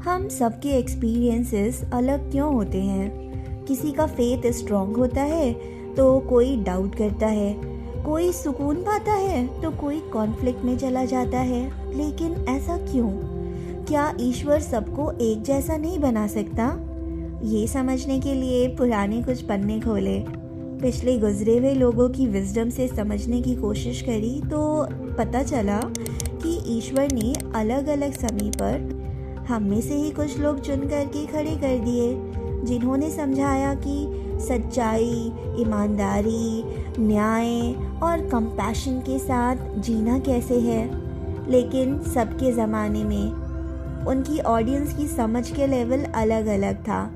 हम सबके एक्सपीरियंसेस अलग क्यों होते हैं? किसी का फेथ स्ट्रॉन्ग होता है तो कोई डाउट करता है, कोई सुकून पाता है तो कोई कॉन्फ्लिक्ट में चला जाता है। लेकिन ऐसा क्यों? क्या ईश्वर सबको एक जैसा नहीं बना सकता? ये समझने के लिए पुराने कुछ पन्ने खोले, पिछले गुजरे हुए लोगों की विजडम से समझने की कोशिश करी तो पता चला कि ईश्वर ने अलग अलग समय पर हम में से ही कुछ लोग चुन करके खड़े कर दिए, जिन्होंने समझाया कि सच्चाई, ईमानदारी, न्याय और कंपैशन के साथ जीना कैसे है। लेकिन सबके ज़माने में उनकी ऑडियंस की समझ के लेवल अलग अलग था,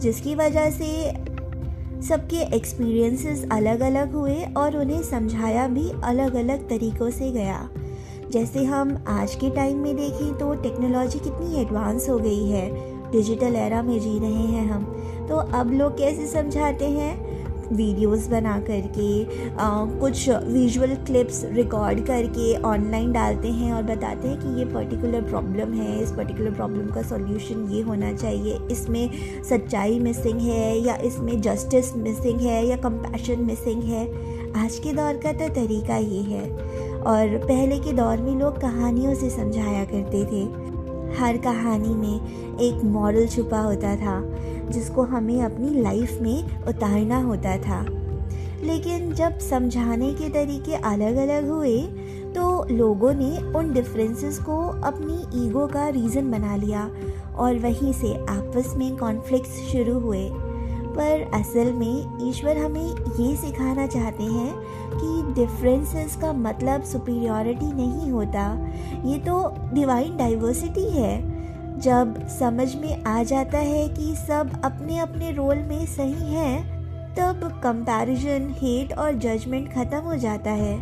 जिसकी वजह से सबके एक्सपीरियंसेस अलग अलग हुए और उन्हें समझाया भी अलग अलग तरीक़ों से गया। जैसे हम आज के टाइम में देखें तो टेक्नोलॉजी कितनी एडवांस हो गई है, डिजिटल एरा में जी रहे हैं हम। तो अब लोग कैसे समझाते हैं? वीडियोस बना करके, कुछ विजुअल क्लिप्स रिकॉर्ड करके ऑनलाइन डालते हैं और बताते हैं कि ये पर्टिकुलर प्रॉब्लम है, इस पर्टिकुलर प्रॉब्लम का सॉल्यूशन ये होना चाहिए, इसमें सच्चाई मिसिंग है या इसमें जस्टिस मिसिंग है या कंपैशन मिसिंग है। आज के दौर का तो तरीका ये है। और पहले के दौर में लोग कहानियों से समझाया करते थे। हर कहानी में एक मॉरल छुपा होता था जिसको हमें अपनी लाइफ में उतारना होता था। लेकिन जब समझाने के तरीके अलग अलग हुए तो लोगों ने उन डिफरेंसेस को अपनी ईगो का रीज़न बना लिया और वहीं से आपस में कॉन्फ्लिक्ट्स शुरू हुए। पर असल में ईश्वर हमें ये सिखाना चाहते हैं कि डिफरेंसेस का मतलब सुपीरियॉरिटी नहीं होता, ये तो डिवाइन डाइवर्सिटी है। जब समझ में आ जाता है कि सब अपने अपने रोल में सही हैं, तब कंपैरिजन, हेट और जजमेंट ख़त्म हो जाता है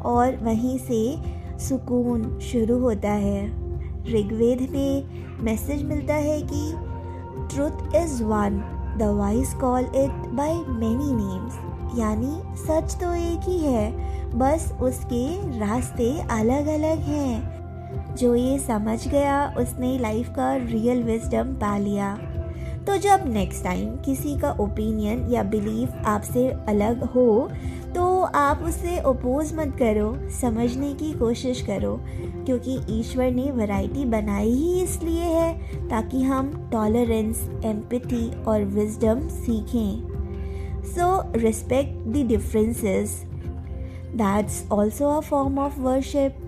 और वहीं से सुकून शुरू होता है। ऋग्वेद में मैसेज मिलता है कि truth is one, the wise call it by many names, यानी सच तो एक ही है, बस उसके रास्ते अलग अलग हैं। जो ये समझ गया उसने लाइफ का रियल विजडम पा लिया। तो जब नेक्स्ट टाइम किसी का ओपिनियन या बिलीफ आपसे अलग हो तो आप उससे ओपोज मत करो, समझने की कोशिश करो, क्योंकि ईश्वर ने वैरायटी बनाई ही इसलिए है ताकि हम टॉलरेंस, एम्पैथी और विजडम सीखें। So respect the differences. That's also a form of worship.